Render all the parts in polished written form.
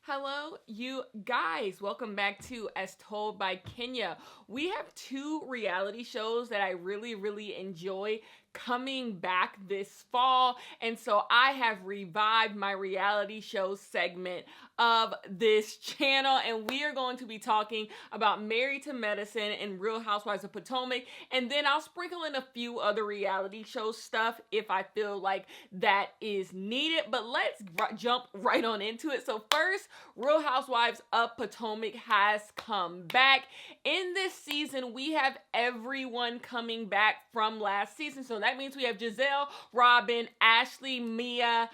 Hello, you guys. Welcome back to As Told by Kenya. We have two reality shows that I really enjoy coming back this fall, and so I have revived my reality show segment of this channel, and we are going to be talking about Married to Medicine and Real Housewives of Potomac, and then I'll sprinkle in a few other reality show stuff if I feel like that is needed. But let's jump right on into it. So first, Real Housewives of Potomac has come back. In this season, we have everyone coming back from last season. So that means we have Giselle, Robyn, Ashley, Mia,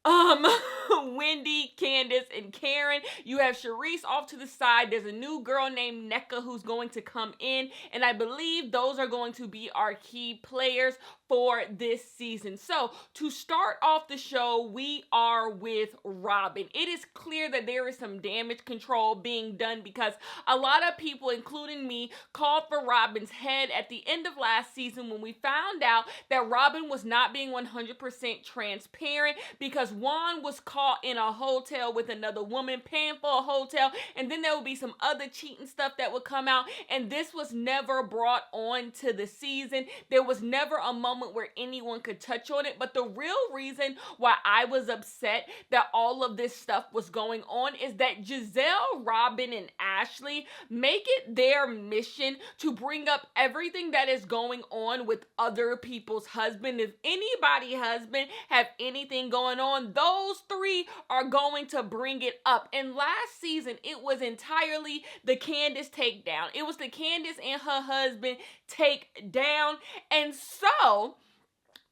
Wendy, Candace, and Karen. You have Charisse off to the side. There's a new girl named Nneka who's going to come in, and I believe those are going to be our key players for this season. So to start off the show, we are with Robyn. It is clear that there is some damage control being done because a lot of people, including me, called for Robyn's head at the end of last season when we found out that Robyn was not being 100% transparent because Juan was caught in a hotel with another woman paying for a hotel, and then there would be some other cheating stuff that would come out, and this was never brought on to the season. There was never a moment where anyone could touch on it. But the real reason why I was upset that all of this stuff was going on is that Giselle, Robyn, and Ashley make it their mission to bring up everything that is going on with other people's husband. If anybody's husband have anything going on, those three are going to bring it up. And last season, it was entirely the Candace takedown. It was the Candace and her husband take down. And so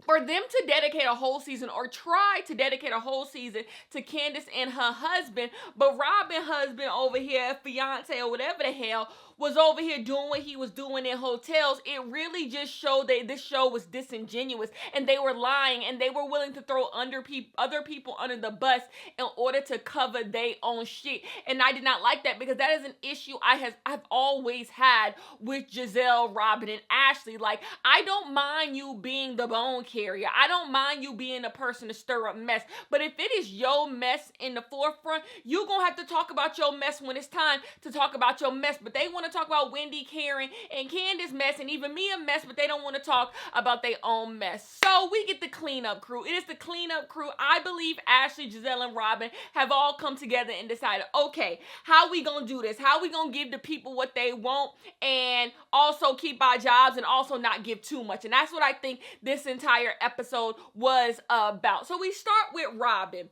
for them to dedicate a whole season or try to dedicate a whole season to Candace and her husband, but Robyn husband over here, fiance or whatever the hell, was over here doing what he was doing in hotels, it really just showed that this show was disingenuous and they were lying and they were willing to throw other people under the bus in order to cover their own shit. And I did not like that because that is an issue I've always had with Giselle, Robyn, and Ashley. Like, I don't mind you being the bone carrier. I don't mind you being a person to stir up mess. But if it is your mess in the forefront, you're going to have to talk about your mess when it's time to talk about your mess. But they want to talk about Wendy, Karen, and Candace mess, and even me a mess, but they don't want to talk about their own mess. So we get the cleanup crew. It is the cleanup crew. I believe Ashley, Giselle, and Robyn have all come together and decided, okay, how we gonna do this? How we gonna give the people what they want and also keep our jobs and also not give too much? And that's what I think this entire episode was about. So we start with Robyn.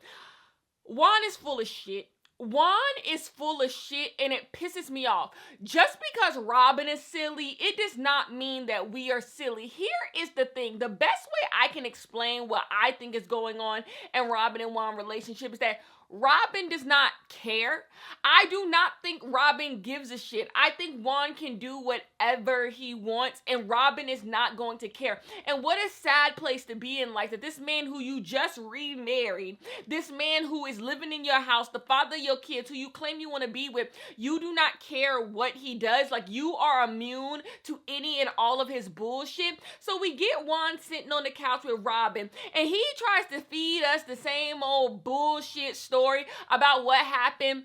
Juan is full of shit. Juan is full of shit and it pisses me off. Just because Robyn is silly, it does not mean that we are silly. Here is the thing. The best way I can explain what I think is going on in Robyn and Juan relationship is that Robyn does not care. I do not think Robyn gives a shit. I think Juan can do whatever he wants and Robyn is not going to care. And what a sad place to be in life, that this man who you just remarried, this man who is living in your house, the father of your kids, who you claim you want to be with, you do not care what he does. Like, you are immune to any and all of his bullshit. So we get Juan sitting on the couch with Robyn and he tries to feed us the same old bullshit story about what happened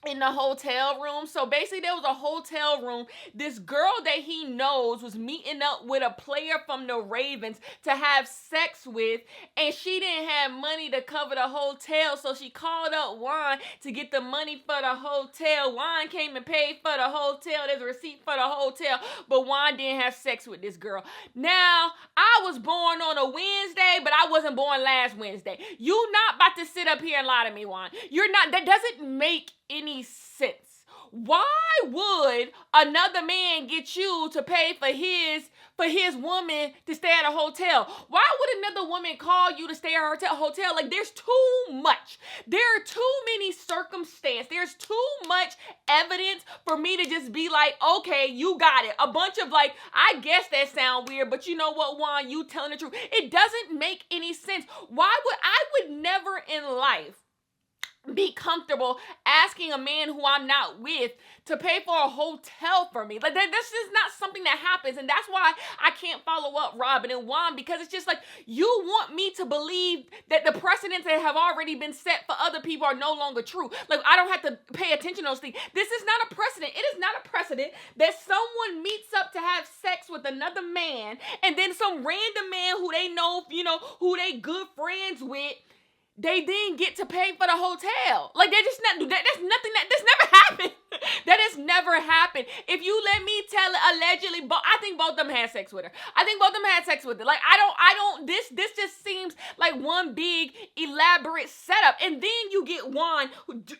in the hotel room. So basically there was a hotel room. This girl that he knows was meeting up with a player from the Ravens to have sex with, and she didn't have money to cover the hotel, so she called up Juan to get the money for the hotel. Juan came and paid for the hotel. There's a receipt for the hotel, but Juan didn't have sex with this girl. Now, I was born on a Wednesday, but I wasn't born last Wednesday. You not about to sit up here and lie to me, Juan. You're not. That doesn't make any sense. Why would another man get you to pay for his woman to stay at a hotel? Why would another woman call you to stay at her hotel? Like, there's too much. There are too many circumstances. There's too much evidence for me to just be like, okay, you got it. A bunch of like, I guess that sound weird, but you know what, Juan, you telling the truth. It doesn't make any sense. I would never in life be comfortable asking a man who I'm not with to pay for a hotel for me. Like, this is not something that happens. And that's why I can't follow up Robyn and Juan, because it's just like, you want me to believe that the precedents that have already been set for other people are no longer true. Like, I don't have to pay attention to those things. This is not a precedent. It is not a precedent that someone meets up to have sex with another man, and then some random man who they know, who they good friends with, they then get to pay for the hotel. Like, they're just not, that's nothing that's never happened. That has never happened. If you let me tell it, allegedly, I think both of them had sex with her. I think both of them had sex with her. Like, this just seems like one big elaborate setup. And then you get Juan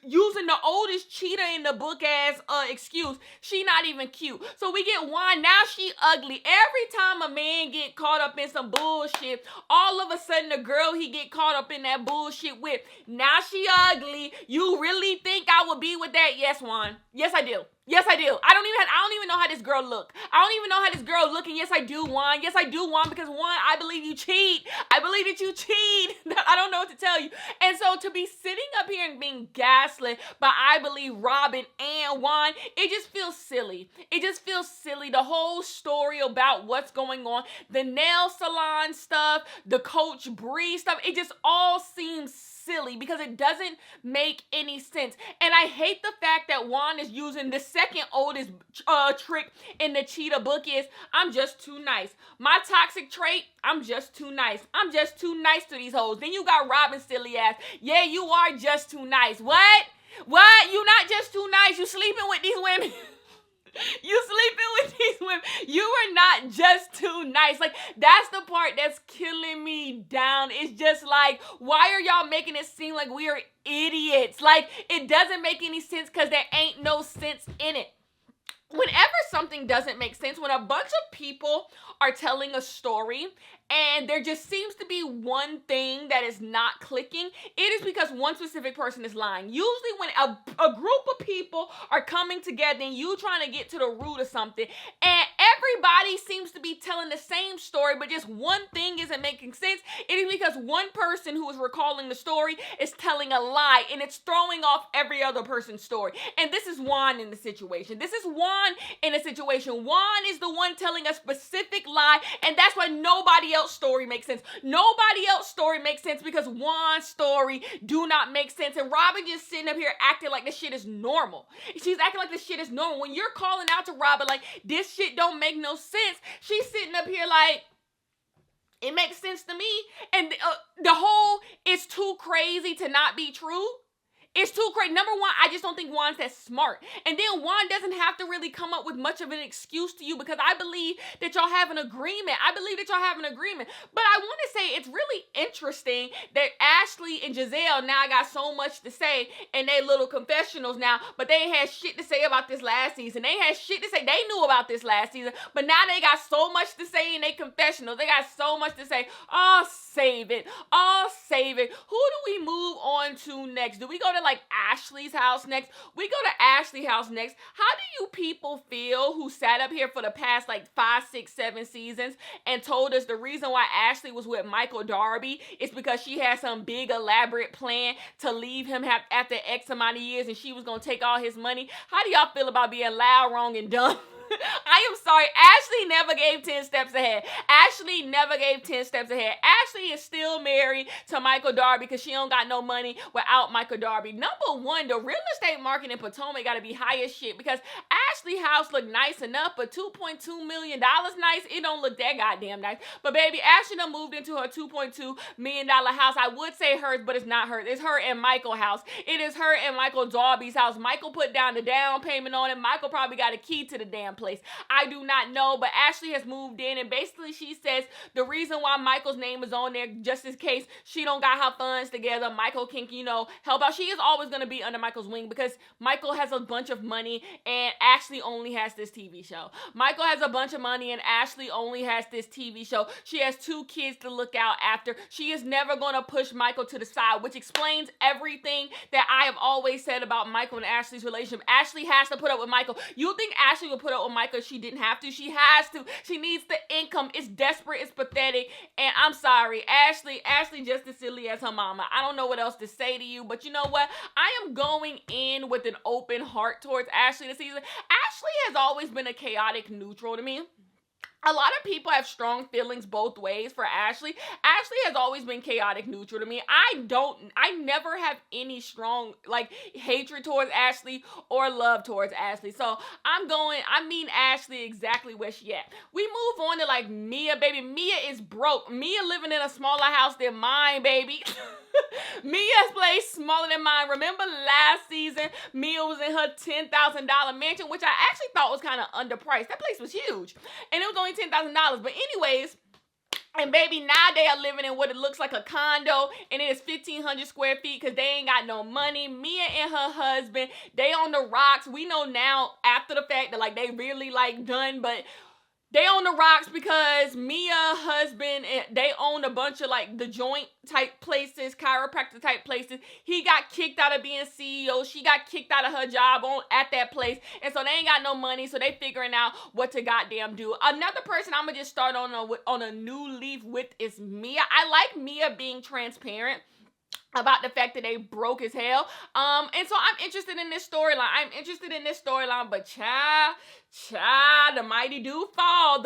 using the oldest cheater in the book as excuse. She not even cute. So we get Juan, now she ugly. Every time a man get caught up in some bullshit, all of a sudden the girl he get caught up in that bullshit with, now she ugly. You really think I would be with that? Yes, Juan. Yes, I do. Yes, I do. I don't even know how this girl look. I don't even know how this girl look. And yes, I do, Juan. Yes, I do, Juan, because Juan, I believe you cheat. I believe that you cheat. I don't know what to tell you. And so to be sitting up here and being gaslit by, I believe, Robyn and Juan, it just feels silly. It just feels silly. The whole story about what's going on, the nail salon stuff, the Coach Bree stuff, it just all seems silly because it doesn't make any sense. And I hate the fact that Juan is using the second oldest trick in the cheetah book is, I'm just too nice. My toxic trait, I'm just too nice. I'm just too nice to these hoes. Then you got Robyn silly ass. Yeah, you are just too nice. What? You not just too nice. You sleeping with these women. You sleeping with these women. You are not just too nice. Like, that's the part that's killing me down. It's just like, why are y'all making it seem like we are idiots? Like, it doesn't make any sense because there ain't no sense in it. Whenever something doesn't make sense, when a bunch of people are telling a story and there just seems to be one thing that is not clicking, it is because one specific person is lying. Usually when a group of people are coming together and you trying to get to the root of something and everybody seems to be telling the same story, but just one thing isn't making sense, it is because one person who is recalling the story is telling a lie and it's throwing off every other person's story. And this is Juan in the situation. This is Juan in a situation. Juan is the one telling a specific lie, and that's why nobody else's story makes sense. Nobody else's story makes sense because Juan's story do not make sense. And Robyn just sitting up here acting like this shit is normal. She's acting like this shit is normal. When you're calling out to Robyn like, this shit don't make no sense, she's sitting up here like, it makes sense to me. And the whole, it's too crazy to not be true. It's too crazy. Number one, I just don't think Juan's that smart. And then Juan doesn't have to really come up with much of an excuse to you because I believe that y'all have an agreement. But I want to say it's really interesting that Ashley and Giselle now got so much to say in their little confessionals now, but they ain't had shit to say about this last season. They had shit to say. They knew about this last season, but now they got so much to say in their confessionals. They got so much to say. Oh, save it. Oh, save it. Who do we move on to next? Do we go to like Ashley's house next? We go to Ashley's house next. How do you people feel who sat up here for the past like 5, 6, 7 seasons and told us the reason why Ashley was with Michael Darby is because she had some big elaborate plan to leave him after X amount of years and she was going to take all his money? How do y'all feel about being loud, wrong, and dumb? I am sorry. Ashley never gave 10 steps ahead. Ashley never gave 10 steps ahead. Ashley is still married to Michael Darby because she don't got no money without Michael Darby. Number one, the real estate market in Potomac got to be high as shit because Ashley house look nice enough, but $2.2 million nice, it don't look that goddamn nice. But baby, Ashley done moved into her $2.2 million house. I would say hers, but it's not hers. It's her and Michael's house. It is her and Michael Darby's house. Michael put down the down payment on it. Michael probably got a key to the damn place. I do not know, but Ashley has moved in and basically she says the reason why Michael's name is on there just in case she don't got her funds together, Michael can, help out. She is always going to be under Michael's wing because Michael has a bunch of money and Ashley Ashley only has this TV show. Michael has a bunch of money and Ashley only has this TV show. She has 2 kids to look out after. She is never going to push Michael to the side, which explains everything that I have always said about Michael and Ashley's relationship. Ashley has to put up with Michael. You think Ashley would put up with Michael if she didn't have to? She has to. She needs the income. It's desperate. It's pathetic. And I'm sorry, Ashley just as silly as her mama. I don't know what else to say to you, but you know what? I am going in with an open heart towards Ashley this season. Ashley has always been a chaotic neutral to me. A lot of people have strong feelings both ways for Ashley. Ashley has always been chaotic neutral to me. I never have any strong, hatred towards Ashley or love towards Ashley. So I mean Ashley exactly where she at. We move on to Mia, baby. Mia is broke. Mia living in a smaller house than mine, baby. Mia's place smaller than mine. Remember last season, Mia was in her $10,000 mansion, which I actually thought was kind of underpriced. That place was huge. And it was only $10,000. But anyways, and baby, now they are living in what it looks like a condo, and it is 1,500 square feet because they ain't got no money. Mia and her husband, they on the rocks. We know now after the fact that they really done, but they on the rocks because Mia, husband, they own a bunch of the joint type places, chiropractor type places. He got kicked out of being CEO. She got kicked out of her job at that place. And so they ain't got no money. So they figuring out what to goddamn do. Another person I'm going to just start on a new leaf with is Mia. I like Mia being transparent about the fact that they broke as hell. And so I'm interested in this storyline. But child, the mighty do fall.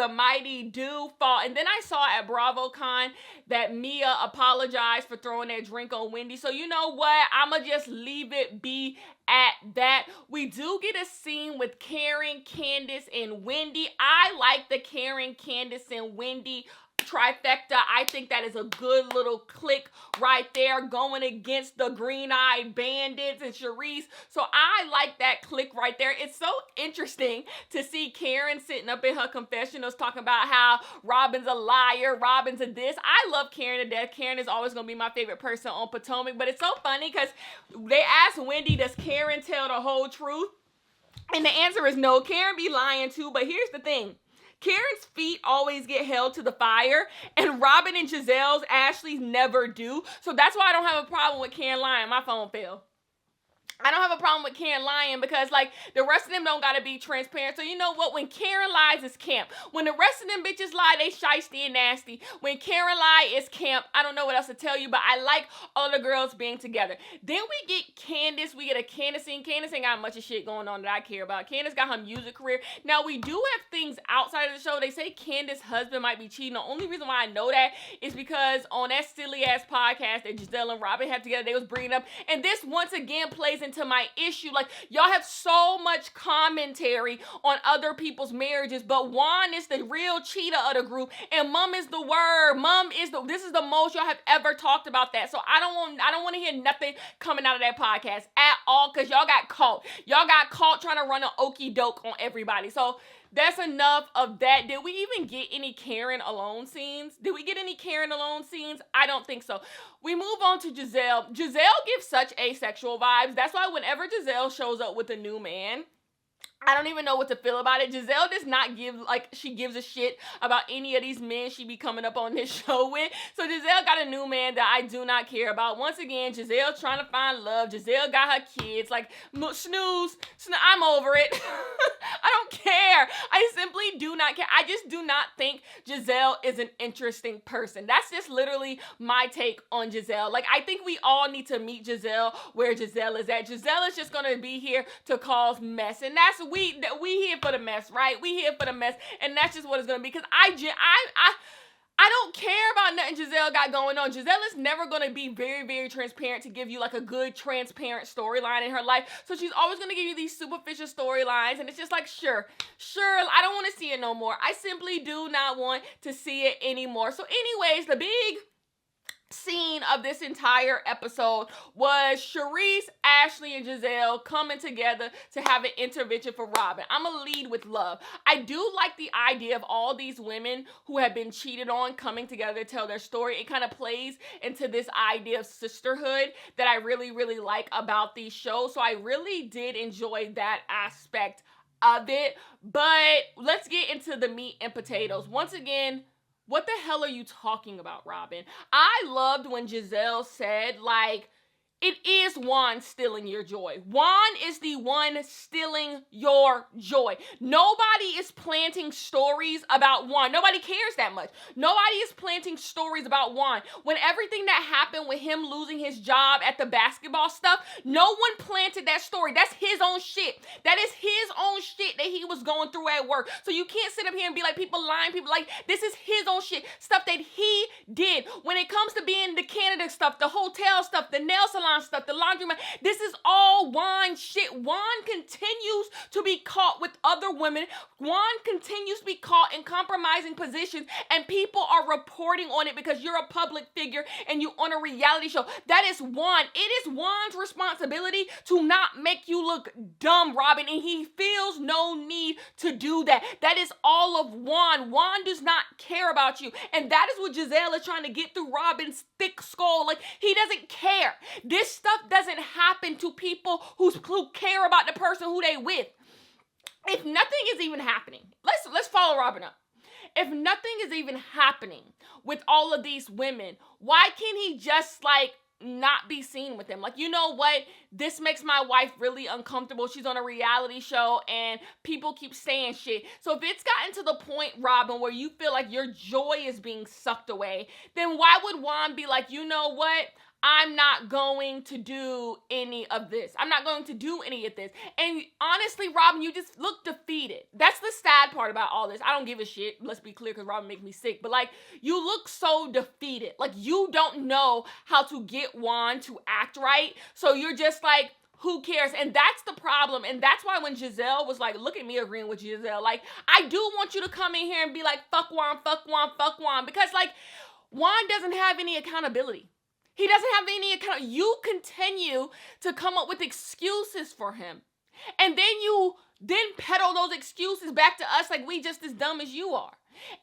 And then I saw at BravoCon that Mia apologized for throwing that drink on Wendy. So you know what? I'ma just leave it be at that. We do get a scene with Karen, Candace, and Wendy. I like the Karen, Candace, and Wendy trifecta. I think that is a good little click right there going against the green-eyed bandits and Charisse. So I like that click right there. It's so interesting to see Karen sitting up in her confessionals talking about how Robyn's a liar, Robyn's a this. I love Karen to death. Karen is always going to be my favorite person on Potomac, but it's so funny because they asked Wendy, does Karen tell the whole truth? And the answer is no. Karen be lying too, but here's the thing. Karen's feet always get held to the fire, and Robyn and Giselle's, Ashley's never do. So that's why I don't have a problem with Karen lying. My phone fell. I don't have a problem with Karen lying because, the rest of them don't gotta be transparent. So you know what? When Karen lies, it's camp. When the rest of them bitches lie, they shiesty and nasty. When Karen lie, it's camp. I don't know what else to tell you, but I like all the girls being together. Then we get Candace. We get a Candace scene. Candace ain't got much of shit going on that I care about. Candace got her music career. Now, we do have things outside of the show. They say Candace's husband might be cheating. The only reason why I know that is because on that silly-ass podcast that Giselle and Robyn had together, they was bringing up, and this once again plays into my issue. Y'all have so much commentary on other people's marriages, but Juan is the real cheater of the group, and Mom is the word. This is the most y'all have ever talked about that. So I don't want to hear nothing coming out of that podcast at all, because y'all got caught. Y'all got caught trying to run an okie doke on everybody. So that's enough of that. Did we even get any Karen alone scenes? I don't think so. We move on to Giselle. Giselle gives such asexual vibes. That's why whenever Giselle shows up with a new man, I don't even know what to feel about it. Giselle does not give, she gives a shit about any of these men she be coming up on this show with. So Giselle got a new man that I do not care about. Once again, Giselle trying to find love. Giselle got her kids. Snooze. I'm over it. I don't care. I simply do not care. I just do not think Giselle is an interesting person. That's just literally my take on Giselle. I think we all need to meet Giselle where Giselle is at. Giselle is just going to be here to cause mess. And that's we here for the mess, right? We here for the mess, and that's just what it's gonna be. Because I don't care about nothing Giselle got going on. Giselle is never gonna be very, very transparent to give you a good, transparent storyline in her life. So she's always gonna give you these superficial storylines, and it's just sure, I don't want to see it no more. I simply do not want to see it anymore. So, anyways, the big scene of this entire episode was Charisse, Ashley, and Giselle coming together to have an intervention for Robyn. I'm gonna lead with love. I do like the idea of all these women who have been cheated on coming together to tell their story. It kind of plays into this idea of sisterhood that I really, really like about these shows. So I really did enjoy that aspect of it. But let's get into the meat and potatoes. Once again, what the hell are you talking about, Robyn? I loved when Giselle said, like, it is Juan stealing your joy. Juan is the one stealing your joy. Nobody is planting stories about Juan. Nobody cares that much. Nobody is planting stories about Juan. When everything that happened with him losing his job at the basketball stuff, no one planted that story. That's his own shit. That is his own shit that he was going through at work. So you can't sit up here and be like, people lying, people like, this is his own shit. Stuff that he did. When it comes to being the Canada stuff, the hotel stuff, the nail salon stuff, the laundromat, this is all Juan shit. Juan continues to be caught with other women. Juan continues to be caught in compromising positions, and people are reporting on it because you're a public figure and you on a reality show. That is Juan. It is Juan's responsibility to not make you look dumb, Robyn, and he feels no need to do that. That is all of Juan. Juan does not care about you, and that is what Giselle is trying to get through Robyn's thick skull. Like, he doesn't care. This stuff doesn't happen to people who care about the person who they with. If nothing is even happening, let's follow Robyn up. If nothing is even happening with all of these women, why can't he just like not be seen with them? Like, you know what? This makes my wife really uncomfortable. She's on a reality show and people keep saying shit. So if it's gotten to the point, Robyn, where you feel like your joy is being sucked away, then why would Juan be like, you know what? I'm not going to do any of this. I'm not going to do any of this. And honestly, Robyn, you just look defeated. That's the sad part about all this. I don't give a shit. Let's be clear, because Robyn makes me sick. But like, you look so defeated. Like, you don't know how to get Juan to act right. So you're just like, who cares? And that's the problem. And that's why when Giselle was like, look at me agreeing with Giselle. Like, I do want you to come in here and be like, fuck Juan, fuck Juan, fuck Juan. Because like, Juan doesn't have any accountability. He doesn't have any account. You continue to come up with excuses for him. And then you peddle those excuses back to us like we just as dumb as you are.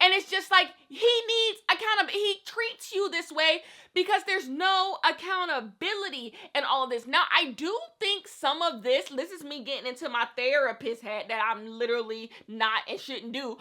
And it's just like, he needs accountability. He treats you this way because there's no accountability in all of this. Now, I do think some of this is me getting into my therapist hat that I'm literally not and shouldn't do.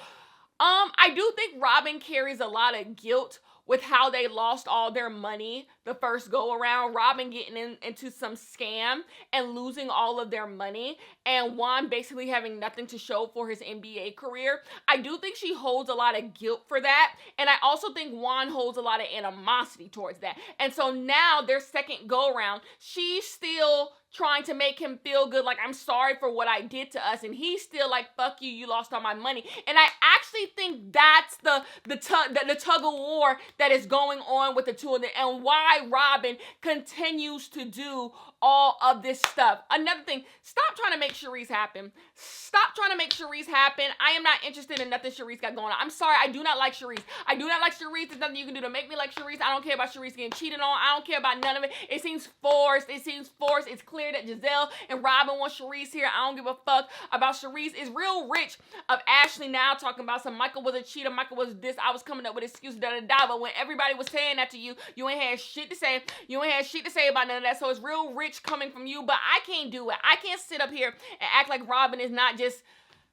I do think Robyn carries a lot of guilt with how they lost all their money the first go around. Robyn getting into some scam and losing all of their money, and Juan basically having nothing to show for his NBA career. I do think she holds a lot of guilt for that, and I also think Juan holds a lot of animosity towards that. And so now their second go around, she's still trying to make him feel good, like, I'm sorry for what I did to us, and he's still like, fuck you, you lost all my money. And I actually think that's the tug of war that is going on with the two of them, and why Robyn continues to do all of this stuff. Another thing, stop trying to make Charisse happen. Stop trying to make Charisse happen. I am not interested in nothing Charisse got going on. I'm sorry, I do not like Charisse. I do not like Charisse. There's nothing you can do to make me like Charisse. I don't care about Charisse getting cheated on. I don't care about none of it. It seems forced. It's clear that Giselle and Robyn want Charisse here. I don't give a fuck about Charisse. It's real rich of Ashley now talking about some Michael was a cheater, Michael was this, I was coming up with excuses, da-da-da. But when everybody was saying that to you, you ain't had shit to say. You ain't had shit to say about none of that. So it's real rich coming from you, but I can't do it. I can't sit up here and act like Robyn is not just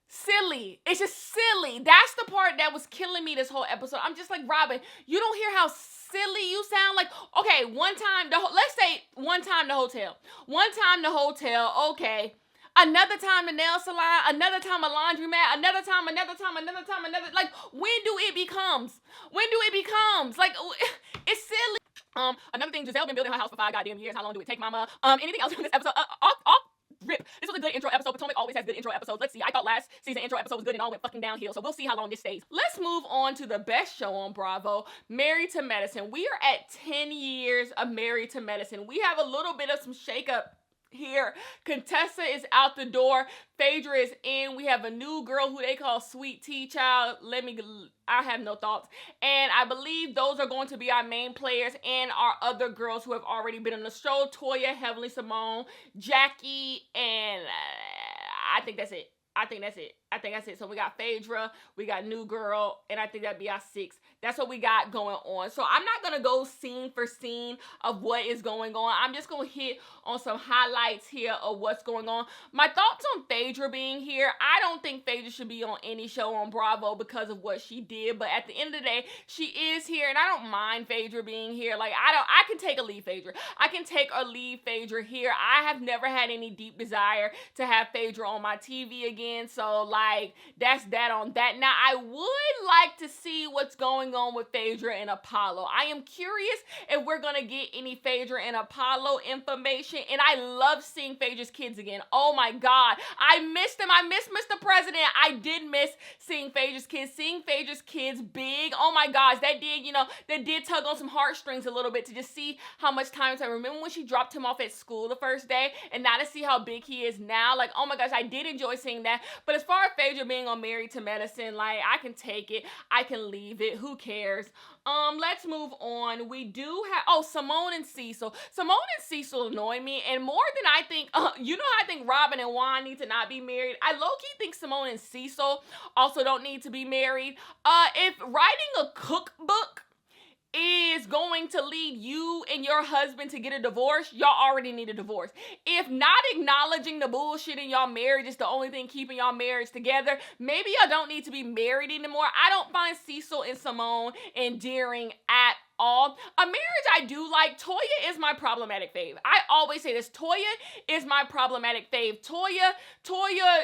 silly. It's just silly. That's the part that was killing me this whole episode. I'm just like, Robyn, you don't hear how silly you sound? Like, okay, one time the hotel, okay. Another time the nail salon, another time a laundromat, another time, like, when do it becomes? Like, it's silly. Another thing, Giselle been building her house for 5 goddamn years. How long do it take, mama? Anything else in this episode? Rip. This was a good intro episode. Potomac always has good intro episodes. Let's see. I thought last season intro episode was good and all went fucking downhill. So we'll see how long this stays. Let's move on to the best show on Bravo, Married to Medicine. We are at 10 years of Married to Medicine. We have a little bit of some shakeup here. Contessa is out the door. Phaedra is in. We have a new girl who they call Sweet Tea Child. I have no thoughts. And I believe those are going to be our main players and our other girls who have already been on the show. Toya, Heavenly Simone, Jackie, and I think that's it. I think that's it. So we got Phaedra, we got New Girl, and I think that'd be our 6. That's what we got going on. So I'm not going to go scene for scene of what is going on. I'm just going to hit on some highlights here of what's going on. My thoughts on Phaedra being here. I don't think Phaedra should be on any show on Bravo because of what she did. But at the end of the day, she is here, and I don't mind Phaedra being here. Like, I can take or leave Phaedra. I can take or leave Phaedra here. I have never had any deep desire to have Phaedra on my TV again. So, like, that's that on that. Now, I would like to see what's going on with Phaedra and Apollo. I am curious if we're going to get any Phaedra and Apollo information. And I love seeing Phaedra's kids again. Oh my God. I missed them. I missed Mr. President. I did miss seeing Phaedra's kids. Seeing Phaedra's kids big. Oh my gosh. That did tug on some heartstrings a little bit to just see how much time. I remember when she dropped him off at school the first day, and now to see how big he is now. Like, oh my gosh, I did enjoy seeing that. But as far as Phaedra being on Married to Medicine, like, I can take it. I can leave it. Who cares? Let's move on. We do have, Simone and Cecil. Simone and Cecil annoy me, and more than I think, I think Robyn and Juan need to not be married. I low-key think Simone and Cecil also don't need to be married. If writing a cookbook is going to lead you and your husband to get a divorce, y'all already need a divorce. If not acknowledging the bullshit in y'all marriage is the only thing keeping y'all marriage together, maybe y'all don't need to be married anymore. I don't find Cecil and Simone endearing at all. A marriage I do like. Toya is my problematic fave. I always say this. Toya is my problematic fave. Toya,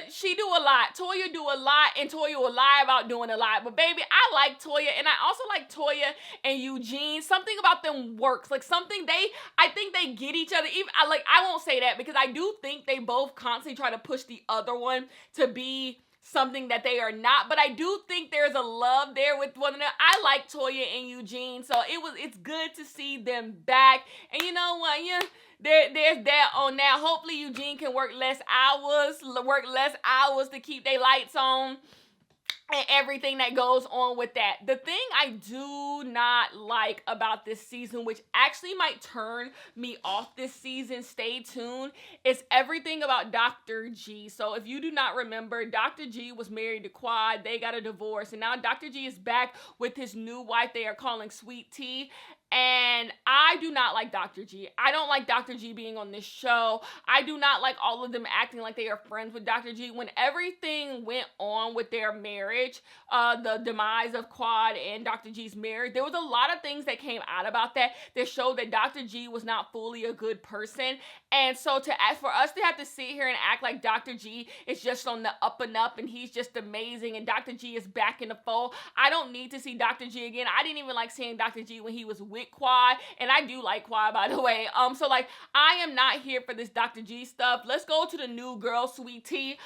she do a lot. Toya do a lot, and Toya will lie about doing a lot. But baby, I like Toya, and I also like Toya and Eugene. Something about them works. Like, I think they get each other. I won't say that because I do think they both constantly try to push the other one to be something that they are not, but I do think there's a love there with one another. I like Toya and Eugene, so it's good to see them back. And you know what? Yeah, there's that on now. Hopefully Eugene can work less hours to keep their lights on and everything that goes on with that. The thing I do not like about this season, which actually might turn me off this season, stay tuned, is everything about Dr. G. So if you do not remember, Dr. G was married to Quad. They got a divorce, and now Dr. G is back with his new wife they are calling Sweet Tea. And I do not like Dr. G. I don't like Dr. G being on this show. I do not like all of them acting like they are friends with Dr. G. When everything went on with their marriage, the demise of Quad and Dr. G's marriage, there was a lot of things that came out about that showed that Dr. G was not fully a good person. And so for us to have to sit here and act like Dr. G is just on the up and up and he's just amazing and Dr. G is back in the fold, I don't need to see Dr. G again. I didn't even like seeing Dr. G when he was with Quad, and I do like Quad, by the way. So like, I am not here for this Dr. G stuff. Let's go to the new girl, Sweet Tea.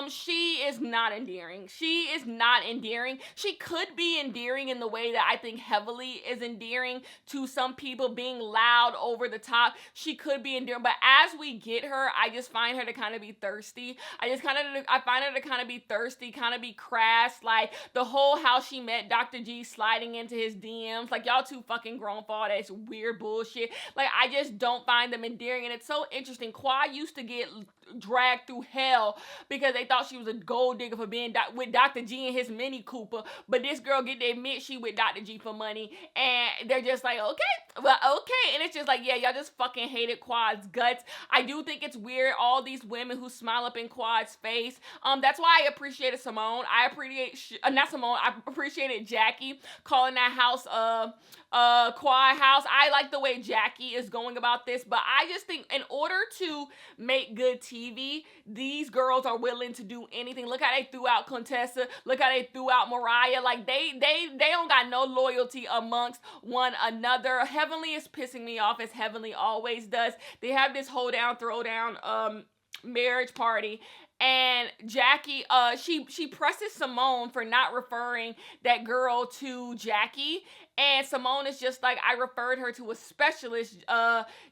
She is not endearing. She is not endearing. She could be endearing in the way that I think heavily is endearing to some people, being loud, over the top. She could be endearing, but as we get her, I just find her to kind of be thirsty. I find her to kind of be thirsty, kind of be crass. Like, the whole how she met Dr. G sliding into his DMs. Like, y'all too fucking grown for all that weird bullshit. Like, I just don't find them endearing, and it's so interesting. Quad used to get dragged through hell because they thought she was a gold digger for being with Dr. G and his Mini Cooper, but this girl get to admit she with Dr. G for money, and they're just like, okay, and it's just like, yeah, y'all just fucking hated Quad's guts. I do think it's weird, all these women who smile up in Quad's face. That's why I appreciated Simone. I appreciated Jackie calling that house Quad house. I like the way Jackie is going about this, but I just think in order to make good TV, these girls are willing to do anything. Look how they threw out Contessa. Look how they threw out Mariah. Like, they don't got no loyalty amongst one another. Heavenly is pissing me off, as Heavenly always does. They have this hold down, throw down marriage party. And Jackie, she presses Simone for not referring that girl to Jackie. And Simone is just like, I referred her to a specialist.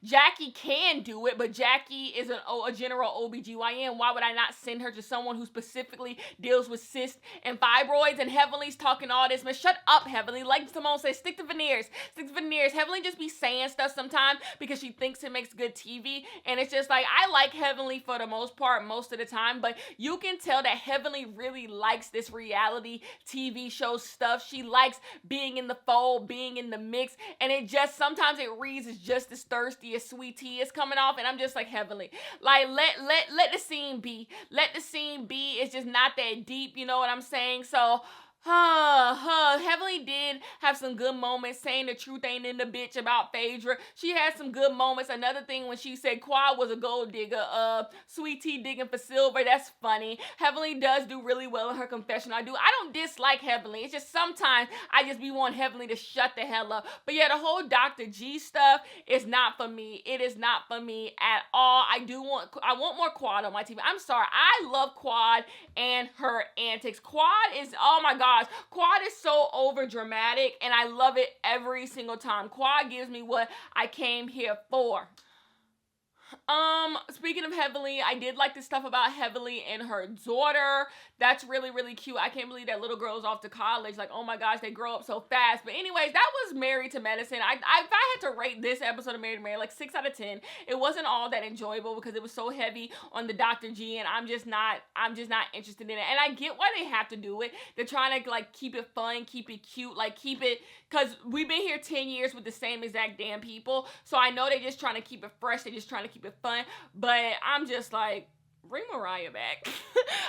Jackie can do it, but Jackie is a general OBGYN. Why would I not send her to someone who specifically deals with cysts and fibroids? And Heavenly's talking all this, man. Shut up, Heavenly. Like Simone says, stick to veneers. Stick to veneers. Heavenly just be saying stuff sometimes because she thinks it makes good TV. And it's just like, I like Heavenly for the most part, most of the time, but you can tell that Heavenly really likes this reality TV show stuff. She likes being in the fold, being in the mix, and it just, sometimes it reads as just as thirsty as sweet tea is coming off, and I'm just like, Heavenly, like, let the scene be. Let the scene be. It's just not that deep, you know what I'm saying? So, Heavenly did have some good moments saying the truth ain't in the bitch about Phaedra. She had some good moments. Another thing when she said Quad was a gold digger, Sweet Tea digging for silver, that's funny. Heavenly does do really well in her confession. I don't dislike Heavenly. It's just sometimes I just be wanting Heavenly to shut the hell up. But yeah, the whole Dr. G stuff is not for me. It is not for me at all. I want more Quad on my TV. I'm sorry. I love Quad and her antics. Quad is, oh my God. Quad is so over dramatic, and I love it every single time. Quad gives me what I came here for. Speaking of Heavenly, I did like the stuff about Heavenly and her daughter. That's really, really cute. I can't believe that little girl's off to college. Like, oh my gosh, they grow up so fast. But anyways, that was Married to Medicine. If I had to rate this episode of Married to Married, like 6 out of 10. It wasn't all that enjoyable because it was so heavy on the Dr. G, and I'm just not interested in it. And I get why they have to do it. They're trying to like keep it fun, keep it cute, like keep it, because we've been here 10 years with the same exact damn people. So I know they're just trying to keep it fresh. They're just trying to keep it fun. But I'm just like, bring Mariah back.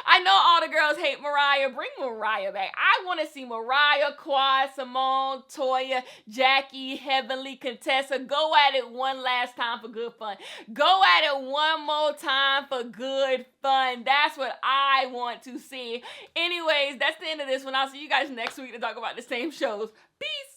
I know all the girls hate Mariah. Bring Mariah back. I want to see Mariah, Quad, Simone, Toya, Jackie, Heavenly, Contessa go at it one last time for good fun. Go at it one more time for good fun. That's what I want to see. Anyways, that's the end of this one. I'll see you guys next week to talk about the same shows. Peace.